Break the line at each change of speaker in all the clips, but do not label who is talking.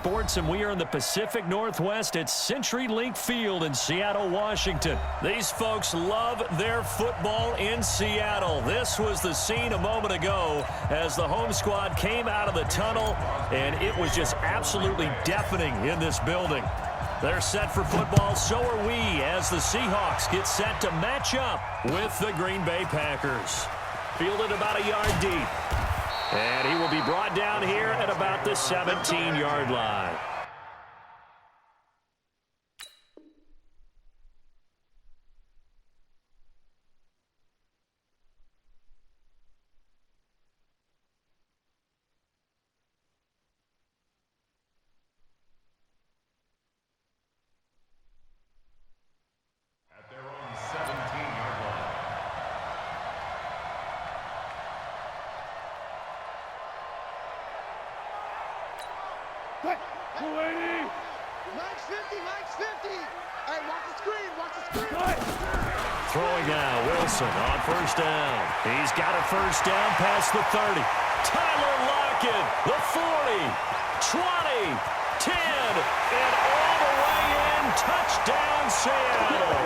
Sports, and we are in the Pacific Northwest at CenturyLink Field in Seattle, Washington. These folks love their football in Seattle. This was the scene a moment ago as the home squad came out of the tunnel, and it was just absolutely deafening in this building. They're set for football, so are we, as the Seahawks get set to match up with the Green Bay Packers. Fielded about a yard deep. And he will be brought down here at about the 17-yard line.
At their own 17-yard line.
Mike's 50, Mike's 50. Hey, watch the screen, watch the screen.
Throwing now, Wilson on first down. He's got a first down past the 30. Tyler Lockett, the 40, 20, 10, and all the way in. Touchdown, Seattle.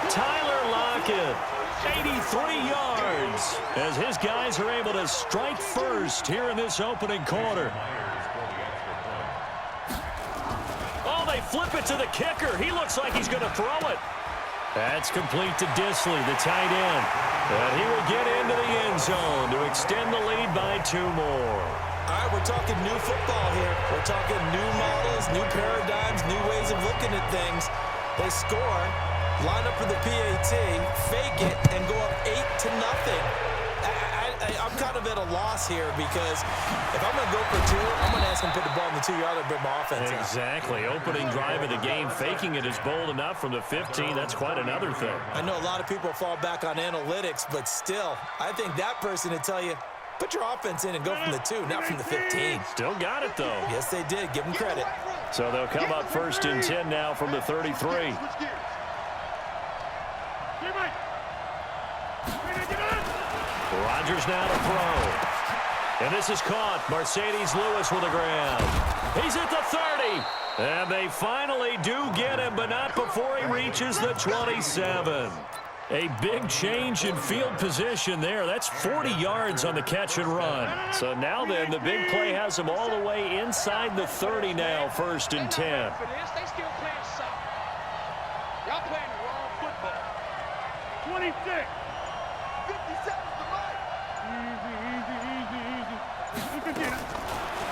Tyler Lockett, 83 yards, as his guys are able to strike first here in this opening quarter. They flip it to the kicker. He looks like he's going to throw it. That's complete to Disley, the tight end. And he will get into the end zone to extend the lead by 2 more.
All right, we're talking new football here. We're talking new models, new paradigms, new ways of looking at things. They score, line up for the PAT, fake it, and go up 8-0. I'm kind of at a loss here because if I'm going to go for 2, I'm going to ask him to put the ball in the 2-yard and bring my offense out.
Exactly. Opening drive of the game, faking it is bold enough from the 15. That's quite another thing.
I know a lot of people fall back on analytics, but still, I think that person would tell you, put your offense in and go from the 2, not from the 15.
Still got it, though.
Yes, they did. Give them credit.
So they'll come up first and 10 now from the 33. Rodgers now to throw. And this is caught. Mercedes Lewis with a grab. He's at the 30. And they finally do get him, but not before he reaches the 27. A big change in field position there. That's 40 yards on the catch and run. So now then, the big play has him all the way inside the 30 now, first and 10.
They still playing soft. Y'all playing the wrong football. 26. 57 to the right.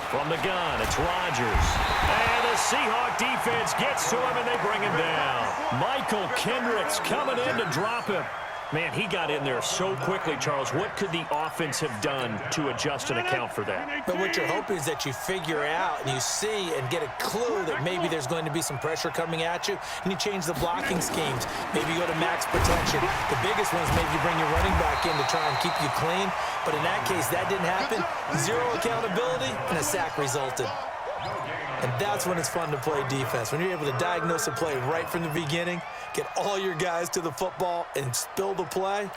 From the gun, it's Rodgers. And the Seahawk defense gets to him, and they bring him down. Michael Kendricks coming in to drop him. Man, he got in there so quickly, Charles. What could the offense have done to adjust and account for that?
But what you're hoping is that you figure out and you see and get a clue that maybe there's going to be some pressure coming at you, and you change the blocking schemes. Maybe you go to max protection. The biggest one is maybe you bring your running back in to try and keep you clean. But in that case, that didn't happen. Zero accountability, and a sack resulted. And that's when it's fun to play defense. When you're able to diagnose a play right from the beginning, get all your guys to the football and spill the play,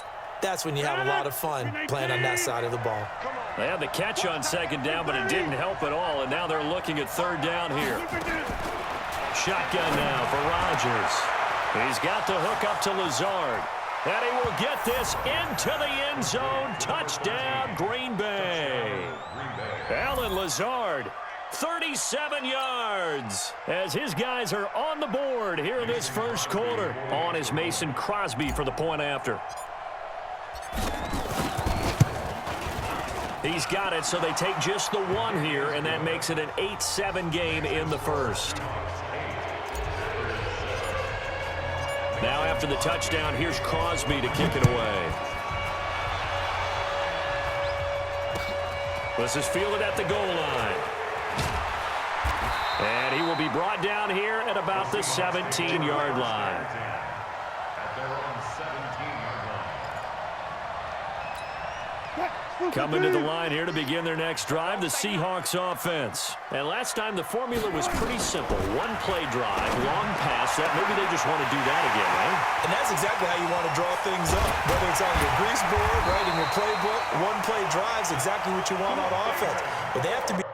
that's when you have a lot of fun playing on that side of the ball.
They had the catch on second down, but it didn't help at all, and now they're looking at third down here. Shotgun now for Rodgers. He's got the hook up to Lazard. And he will get this into the end zone. Touchdown, Green Bay. Alan Lazard, 37 yards, as his guys are on the board here in this first quarter. On is Mason Crosby for the point after. He's got it, so they take just the 1 here, and that makes it an 8-7 game in the first. Now after the touchdown, here's Crosby to kick it away. This is fielded at the goal line. And he will be brought down here at about the 17-yard line.
At their own 17-yard line.
Coming to the line here to begin their next drive, the Seahawks offense. And last time the formula was pretty simple. 1 play drive, long pass. That maybe they just want to do that again, right?
And that's exactly how you want to draw things up. Whether it's on your grease board, right, in your playbook, 1 play drives exactly what you want on offense. But they have to be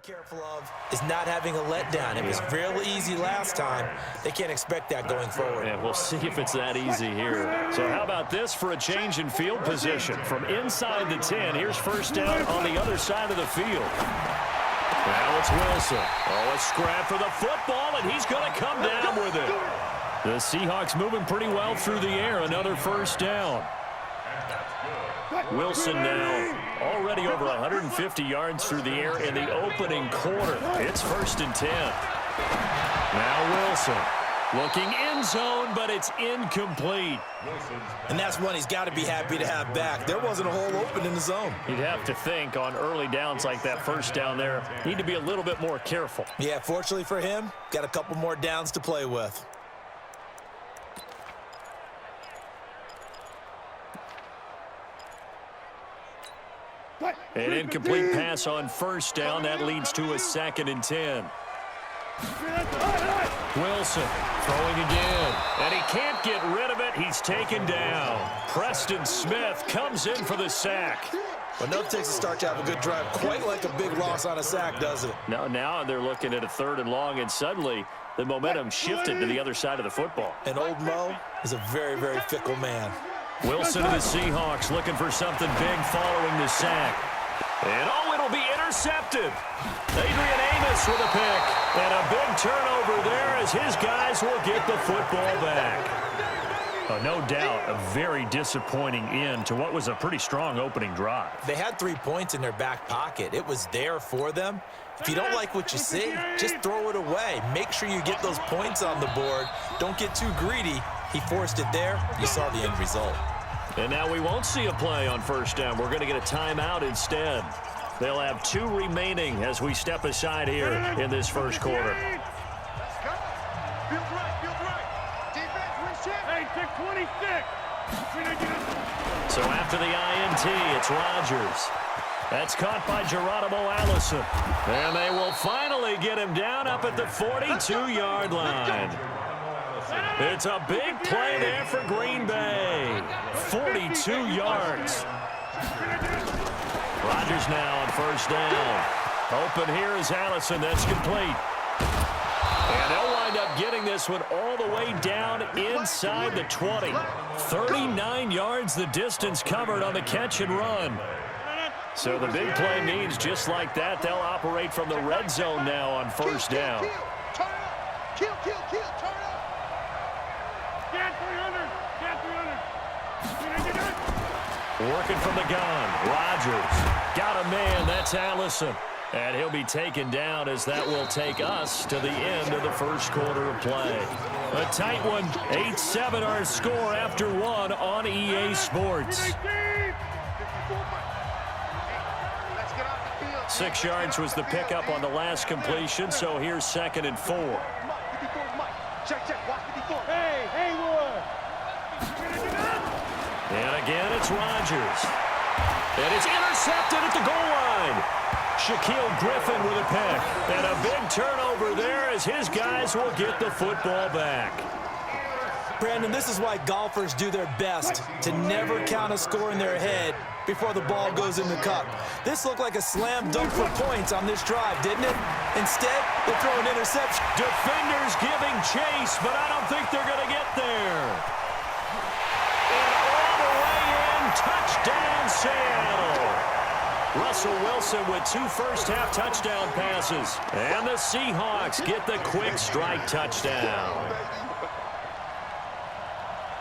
Careful of is not having a letdown. It was real easy last time. They can't expect that going forward.
And we'll see if it's that easy here. So how about this for a change in field position? From inside the 10, here's first down on the other side of the field. Now it's Wilson. Oh, a scrap for the football, and he's going to come down with it. The Seahawks moving pretty well through the air. Another first down. Wilson now already over 150 yards through the air in the opening quarter. It's 1st and 10. Now Wilson looking end zone, but it's incomplete.
And that's one he's got to be happy to have back. There wasn't a hole open in the zone.
You'd have to think on early downs like that first down there, need to be a little bit more careful.
Yeah, fortunately for him, got a couple more downs to play with.
An incomplete pass on first down. That leads to a 2nd and 10. Wilson throwing again, and he can't get rid of it. He's taken down. Preston Smith comes in for the sack.
Well, no, it takes a start to have a good drive. Quite like a big loss on a sack, doesn't it?
Now they're looking at a 3rd and long, and suddenly the momentum shifted to the other side of the football.
And old Mo is a very, very fickle man.
Wilson to the Seahawks looking for something big following the sack. And it'll be intercepted. Adrian Amos with a pick. And a big turnover there as his guys will get the football back. No doubt a very disappointing end to what was a pretty strong opening drive.
They had 3 points in their back pocket. It was there for them. If you don't like what you see, just throw it away. Make sure you get those points on the board. Don't get too greedy. He forced it there. You saw the end result.
And now we won't see a play on first down. We're going to get a timeout instead. They'll have 2 remaining as we step aside here in this first quarter.
Feels right. Defense wins check. Hey, pick 26.
So after the INT, it's Rodgers. That's caught by Geronimo Allison. And they will finally get him down up at the 42-yard line. It's a big play there for Green Bay. 42 yards. Rodgers now on first down. Open here is Allison. That's complete. And they'll wind up getting this one all the way down inside the 20. 39 yards the distance covered on the catch and run. So the big play means just like that, they'll operate from the red zone now on first down.
Turn up. Kill. Turn up. Get 300.
Working from the gun. Rodgers got a man. That's Allison. And he'll be taken down as that will take us to the end of the first quarter of play. A tight one. 8-7 our score after 1 on EA Sports. 6 yards was the pickup on the last completion, so here's 2nd and 4.
Hey, Haywood.
And again, it's Rodgers. And it's intercepted at the goal line. Shaquille Griffin with a pick. And a big turnover there as his guys will get the football back.
Brandon, this is why golfers do their best to never count a score in their head before the ball goes in the cup. This looked like a slam dunk for points on this drive, didn't it? Instead, they throw an interception.
Defenders giving chase, but I don't think they're going to get there. And all the way in, touchdown Seattle. Russell Wilson with 2 first-half touchdown passes. And the Seahawks get the quick strike touchdown.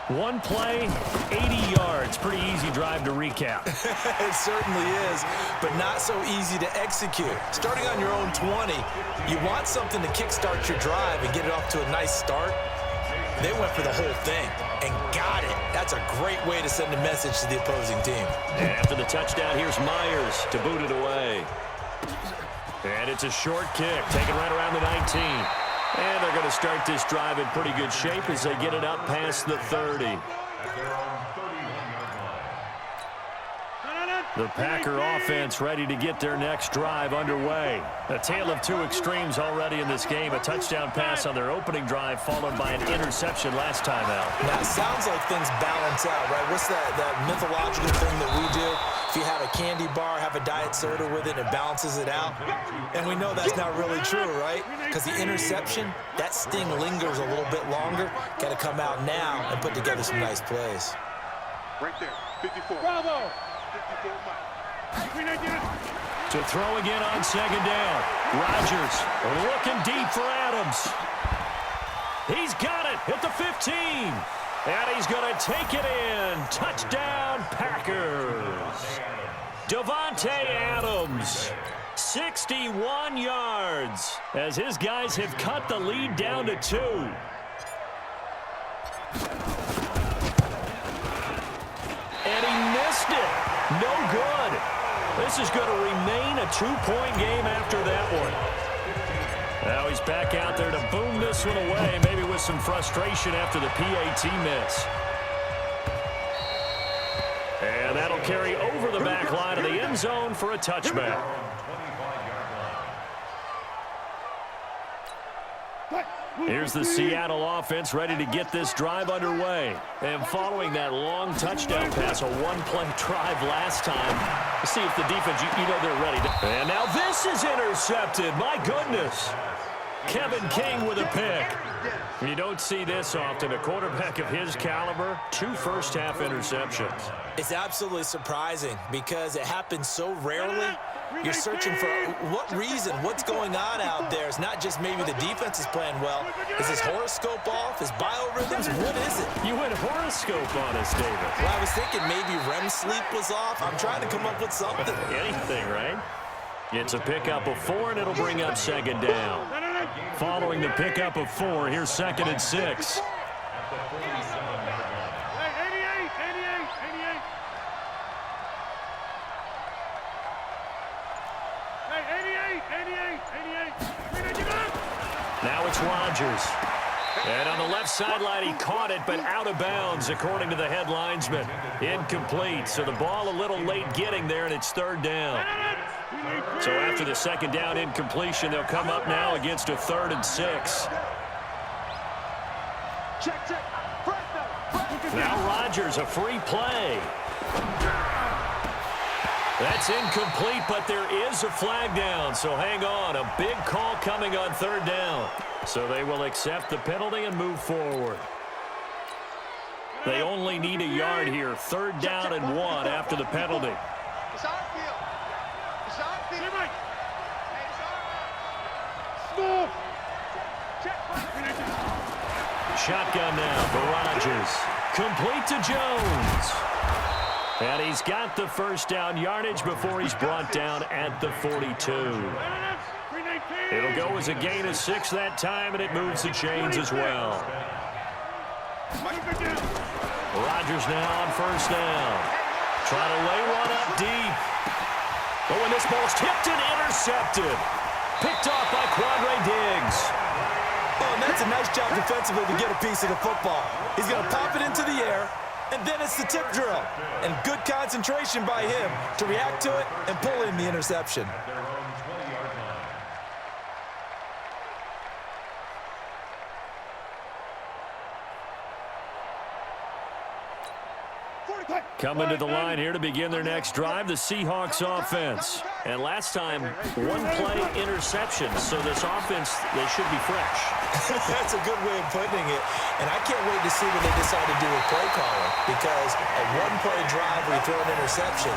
One play, 80 yards. Pretty easy drive to recap.
It certainly is, but not so easy to execute. Starting on your own 20, you want something to kickstart your drive and get it off to a nice start. They went for the whole thing and got it. That's a great way to send a message to the opposing team.
And after the touchdown, here's Myers to boot it away. And it's a short kick, taken right around the 19. And they're going to start this drive in pretty good shape as they get it up past the 30. The Packer offense ready to get their next drive underway. A tale of two extremes already in this game. A touchdown pass on their opening drive followed by an interception last time out.
Now, it sounds like things balance out, right? What's that mythological thing that we do? If you have a candy bar, have a diet soda with it, it balances it out. And we know that's not really true, right? Because the interception, that sting lingers a little bit longer. Got to come out now and put together some nice plays.
Right there, 54. Bravo! 54, Mike.
To throw again on second down. Rodgers looking deep for Adams. He's got it at the 15. And he's going to take it in. Touchdown, Packers. Davante Adams, 61 yards, as his guys have cut the lead down to 2. And he missed it. No good. This is going to remain a 2-point game after that one. Now he's back out there to boom this one away, maybe with some frustration after the PAT miss. And that'll carry over the back line of the end zone for a touchback. Here's the Seattle offense ready to get this drive underway. And following that long touchdown pass, a one-play drive last time, let's see if the defense, you know they're ready. And now this is intercepted. My goodness. Kevin King with a pick. You don't see this often. A quarterback of his caliber, 2 first-half interceptions.
It's absolutely surprising because it happens so rarely. You're searching for what reason, what's going on out there. It's not just maybe the defense is playing well. Is his horoscope off? His biorhythms? What is it?
You went horoscope on us, David.
Well, I was thinking maybe REM sleep was off. I'm trying to come up with something.
Anything, right? It's a pickup of 4, and it'll bring up second down. Following the pickup of 4, here's 2nd and 6. Now it's Rodgers. And on the left sideline, he caught it, but out of bounds, according to the head linesman. Incomplete, so the ball a little late getting there, and it's 3rd down. So after the 2nd down incompletion, they'll come up now against a 3rd and 6. Now Rodgers, a free play. That's incomplete, but there is a flag down, so hang on. A big call coming on 3rd down. So they will accept the penalty and move forward. They only need a yard here. 3rd down and 1 after the penalty. Shotgun now for Rodgers. Complete to Jones. And he's got the 1st down yardage before he's brought down at the 42. It'll go as a gain of 6 that time, and it moves the chains as well. Rodgers now on 1st down. Trying to lay one up deep. Oh, and this ball's tipped and intercepted. Picked off by Quandre Diggs.
Oh, and that's a nice job defensively to get a piece of the football. He's going to pop it into the air, and then it's the tip drill. And good concentration by him to react to it and pull in the interception.
Coming to the line here to begin their next drive, the Seahawks offense. And last time, 1-play interception. So this offense, they should be fresh.
That's a good way of putting it. And I can't wait to see what they decide to do with play calling. Because a 1-play drive where you throw an interception,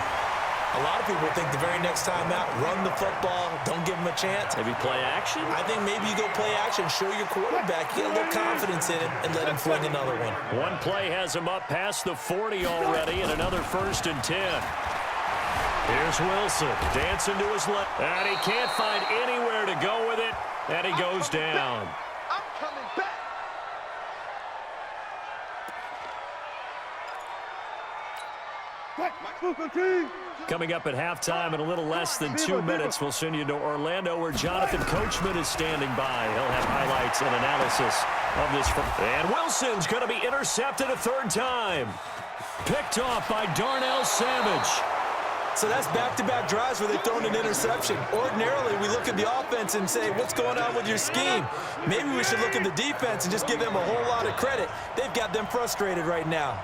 a lot of people think the very next time out, run the football, don't give them a chance.
Maybe play action?
I think maybe you go play action, show your quarterback, get a little confidence in it, and let him fling another one.
1 play has him up past the 40 already, and another 1st and 10. Here's Wilson, dancing to his left. And he can't find anywhere to go with it, and he goes down.
I'm coming back.
Coming up at halftime in a little less than 2 minutes, we'll send you to Orlando where Jonathan Coachman is standing by. He'll have highlights and analysis of this. And Wilson's going to be intercepted a 3rd time. Picked off by Darnell Savage.
So that's back-to-back drives where they've thrown an interception. Ordinarily, we look at the offense and say, what's going on with your scheme? Maybe we should look at the defense and just give them a whole lot of credit. They've got them frustrated right now.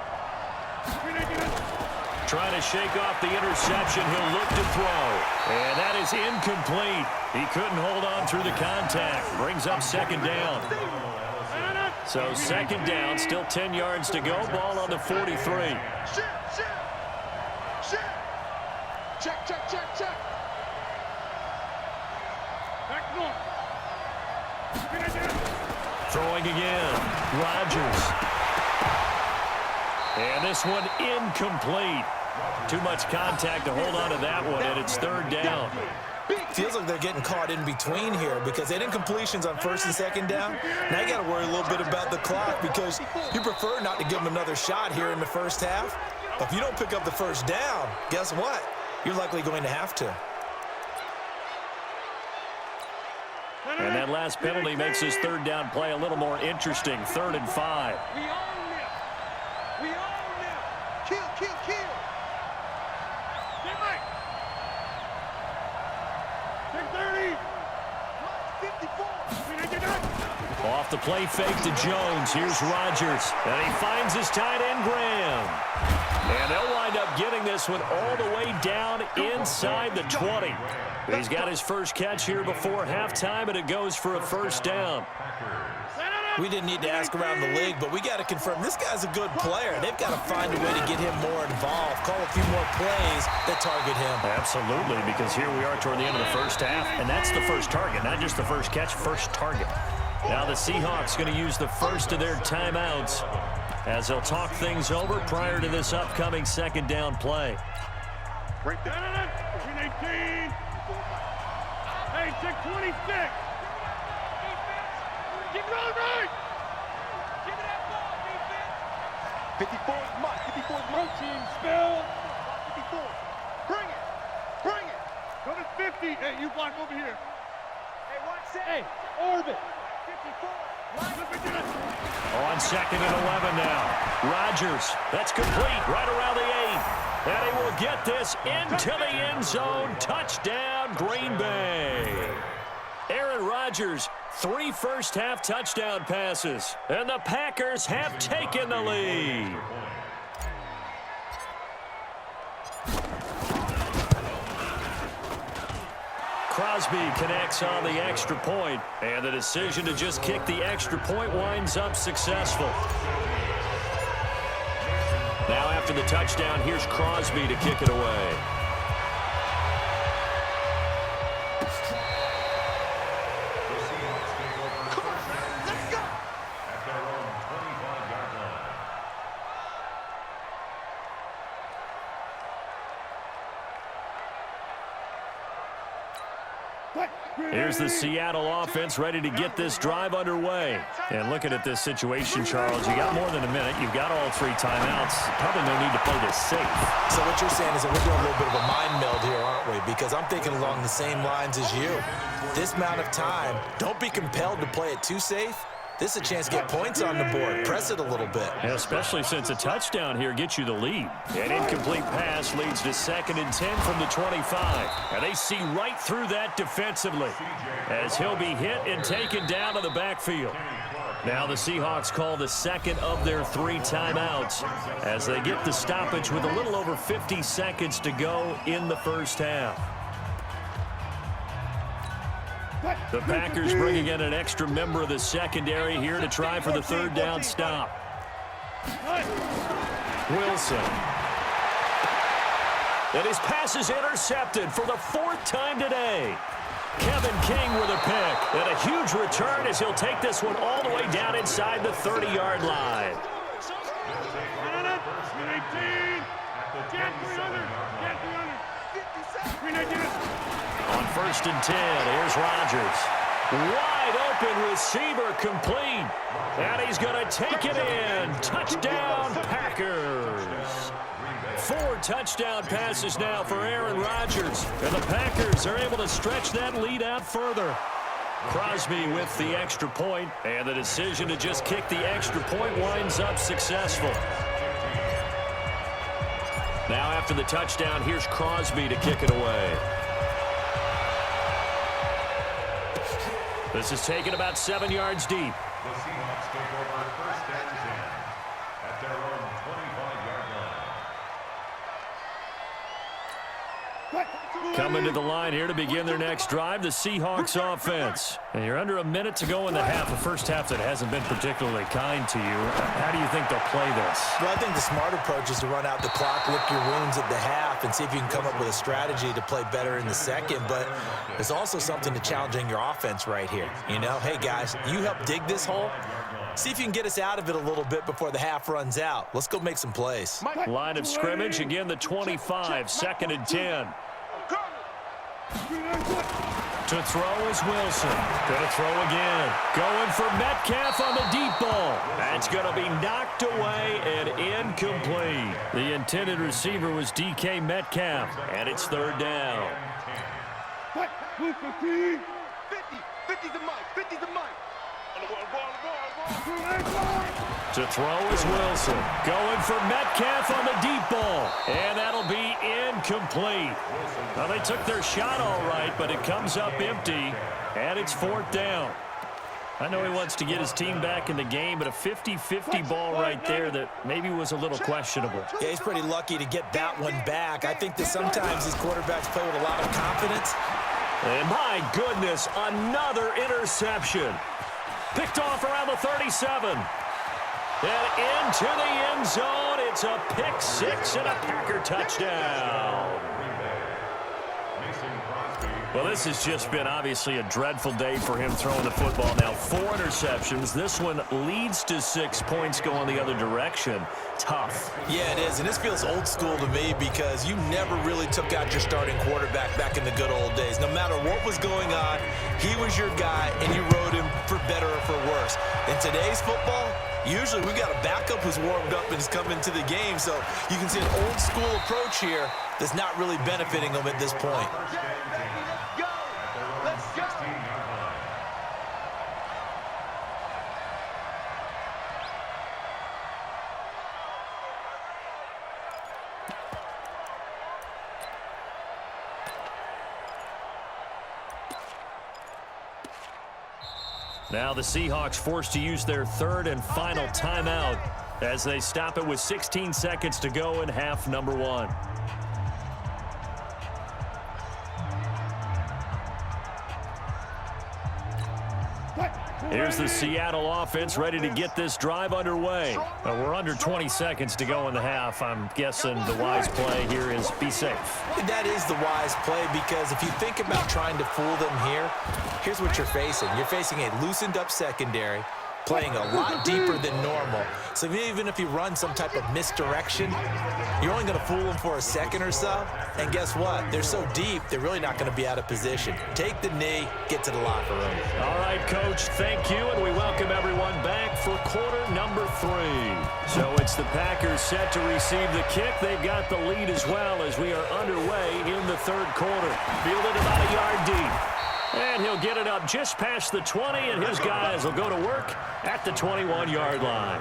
Trying to shake off the interception. He'll look to throw. And that is incomplete. He couldn't hold on through the contact. Brings up second down. So second down, still 10 yards to go. Ball on the 43.
Check, check, check, check. Back north.
Throwing again. Rodgers. And this one incomplete. Too much contact to hold on to that one, and it's third down.
Feels like they're getting caught in between here because they had incompletions on first and second down. Now you got to worry a little bit about the clock because you prefer not to give them another shot here in the first half. But if you don't pick up the first down, guess what? You're likely going to have to.
And that last penalty makes this third down play a little more interesting. 3rd and 5.
We own them. We own them. Kill, kill, kill. Get right. 630. 54.
Off the play fake to Jones. Here's Rodgers. And he finds his tight end, Graham. And they'll wind up getting this one all the way down inside the 20. He's got his first catch here before halftime, and it goes for a first down.
We didn't need to ask around the league, but we got to confirm this guy's a good player. They've got to find a way to get him more involved, call a few more plays that target him.
Absolutely, because here we are toward the end of the first half, and that's the first target, not just the first catch, first target. Now the Seahawks going to use the first of their timeouts as they'll talk things over prior to this upcoming second down play.
Right there. 18. Hey, 626. Keep it on right. Give me that ball, defense. 54 is must. 54 is must. Team spill. 54. Bring it. Bring it. Go to 50. Hey, you block over here. Hey, watch that. Hey, orbit. 54.
On 2nd and 11 now. Rodgers. That's complete right around the 8. And he will get this into the end zone. Touchdown, Green Bay. Aaron Rodgers, 3 first-half touchdown passes. And the Packers have taken the lead. Crosby connects on the extra point, and the decision to just kick the extra point winds up successful. Now after the touchdown, here's Crosby to kick it away. Here's the Seattle offense ready to get this drive underway. And looking at this situation, Charles, you got more than a minute. You've got all 3 timeouts. Probably no need to play this safe.
So what you're saying is that we're doing a little bit of a mind meld here, aren't we? Because I'm thinking along the same lines as you. This amount of time, don't be compelled to play it too safe. This is a chance to get points on the board. Press it a little bit.
Yeah, especially since a touchdown here gets you the lead. An incomplete pass leads to 2nd and 10 from the 25. And they see right through that defensively as he'll be hit and taken down to the backfield. Now the Seahawks call the second of their 3 timeouts as they get the stoppage with a little over 50 seconds to go in the first half. The Packers bringing in an extra member of the secondary here to try for the 3rd down stop. Wilson. And his pass is intercepted for the 4th time today. Kevin King with a pick. And a huge return as he'll take this one all the way down inside the 30-yard line. On 1st and 10, here's Rodgers. Wide open receiver complete. And he's going to take it in. Touchdown, Packers. 4 touchdown passes now for Aaron Rodgers. And the Packers are able to stretch that lead out further. Crosby with the extra point, and the decision to just kick the extra point winds up successful. Now After the touchdown, here's Crosby to kick it away. This is taken about 7 yards deep.
The Seahawks take over first and 10 at their own 25-yard line.
Coming to the line here to begin their next drive, the Seahawks offense. And you're under a minute to go in the half, a first half that hasn't been particularly kind to you. How do you think they'll play this?
Well, I think the smart approach is to run out the clock, lick your wounds at the half, and see if you can come up with a strategy to play better in the second. But there's also something to challenging your offense right here. You know, hey, guys, you help dig this hole. See if you can get us out of it a little bit before the half runs out. Let's go make some plays.
Line of scrimmage, again the 25, second and 10. To throw is Wilson. Gonna throw again. Going for Metcalf on the deep ball. That's gonna be knocked away and incomplete. The intended receiver was DK Metcalf, and it's third down.
50, 50 the mic, 50 the mic.
To throw is Wilson. Going for Metcalf on the deep ball. And that'll be incomplete. Well, they took their shot all right, but it comes up empty, and it's fourth down. I know he wants to get his team back in the game, but a 50-50 ball right there that maybe was a little questionable.
Yeah, he's pretty lucky to get that one back. I think that sometimes these quarterbacks play with a lot of confidence.
And my goodness, another interception. Picked off around the 37. And into the end zone. It's a pick six and a Packer touchdown. Well, this has just been obviously a dreadful day for him throwing the football. Now 4 interceptions. This one leads to 6 points going the other direction. Tough.
Yeah, it is, and this feels old school to me because you never really took out your starting quarterback back in the good old days. No matter what was going on, he was your guy, and you rode him for better or for worse. In today's football, usually we've got a backup who's warmed up and is coming to the game, so you can see an old school approach here that's not really benefiting them at this point.
Now the Seahawks forced to use their third and final timeout as they stop it with 16 seconds to go in half number 1. Here's the Seattle offense ready to get this drive underway. We're under 20 seconds to go in the half. I'm guessing the wise play here is be safe.
That is the wise play because if you think about trying to fool them here, here's what you're facing. You're facing a loosened up secondary, playing a lot deeper than normal. So even if you run some type of misdirection, you're only going to fool them for a second or so. And guess what? They're so deep, they're really not going to be out of position. Take the knee, get to the locker room.
All right, Coach, thank you, and we welcome everyone back for quarter number 3. So it's the Packers set to receive the kick. They've got the lead as well as we are underway in the third quarter. Fielded about a yard deep. And he'll get it up just past the 20, and his guys will go to work at the 21-yard line.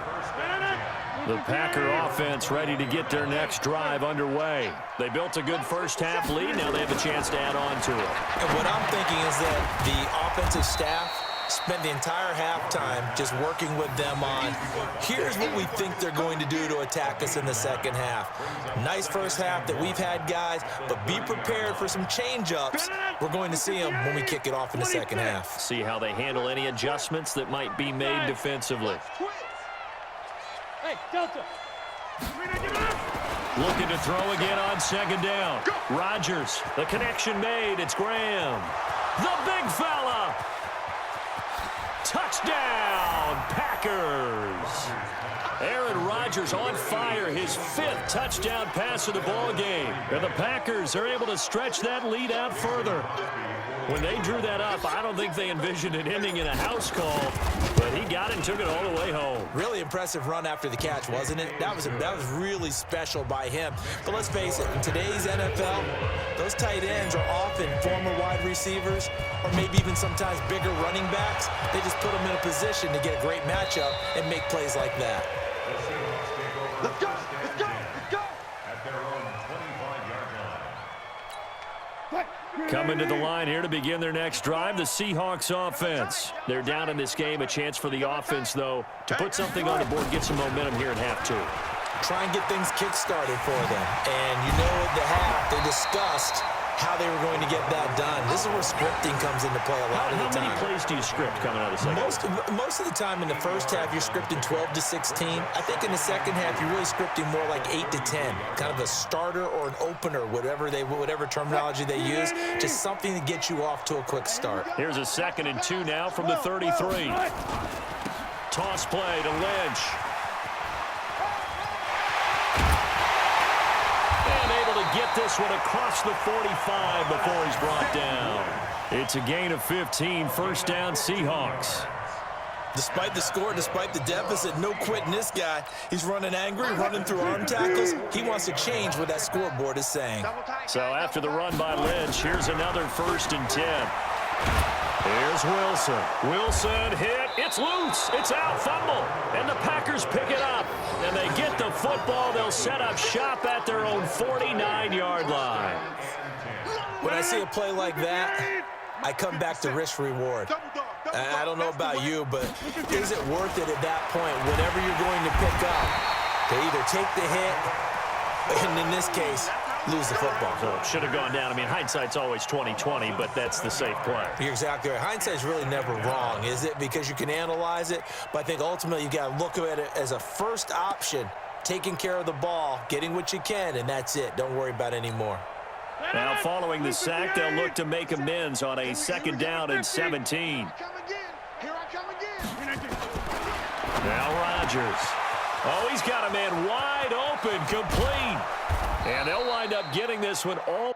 The Packer offense ready to get their next drive underway. They built a good first-half lead. Now they have a chance to add on to it.
And what I'm thinking is that the offensive staff spent the entire halftime just working with them on, here's what we think they're going to do to attack us in the second half. Nice first half that we've had, guys, but be prepared for some change-ups. We're going to see them when we kick it off in the second half.
See how they handle any adjustments that might be made defensively.
Hey, Delta.
Looking to throw again on second down. Rodgers, the connection made. It's Graham. The big fella. Touchdown, Packers. Aaron Rodgers on fire, his 5th touchdown pass of the ball game. And the Packers are able to stretch that lead out further. When they drew that up, I don't think they envisioned it ending in a house call, but he got it and took it all the way home.
Really impressive run after the catch, wasn't it? That was really special by him. But let's face it, in today's NFL, those tight ends are often former wide receivers or maybe even sometimes bigger running backs. They just put them in a position to get a great matchup and make plays like that.
Let's go, let's go, let's go.
At their own 25.
Coming to the line here to begin their next drive, the Seahawks offense. They're down in this game. A chance for the offense, though, to put something on the board, get some momentum here in half two.
Try and get things kick-started for them. And you know at the half, they discussed how they were going to get that done. This is where scripting comes into play a lot of the time.
How many plays do you script coming out of the second?
Most of the time in the first half, you're scripting 12 to 16. I think in the second half, you're really scripting more like 8 to 10. Kind of a starter or an opener, whatever terminology they use. Just something to get you off to a quick start.
Here's a 2nd and 2 now from the 33. Toss play to Lynch. Get this one across the 45 before he's brought down. It's a gain of 15, first down Seahawks.
Despite the score, despite the deficit, no quitting this guy. He's running angry, running through arm tackles. He wants to change what that scoreboard is saying.
So after the run by Lynch, here's another 1st and 10. Here's Wilson. Wilson hit. It's loose. It's out. Fumble. And the Packers pick it up. And they get the football. They'll set up shop at their own 49-yard line.
When I see a play like that, I come back to risk-reward. I don't know about you, but is it worth it at that point, whatever you're going to pick up, to either take the hit, and in this case, lose the football?
So it should have gone down. I mean, hindsight's always 20/20, but that's the safe play.
You're exactly right. Hindsight's really never wrong, is it? Because you can analyze it, but I think ultimately you got to look at it as a first option, taking care of the ball, getting what you can, and that's it. Don't worry about any more.
Now, following the sack, they'll look to make amends on a 2nd down and 17. Now Rodgers. Oh, he's got a man wide open, complete. And they'll wind up getting this one all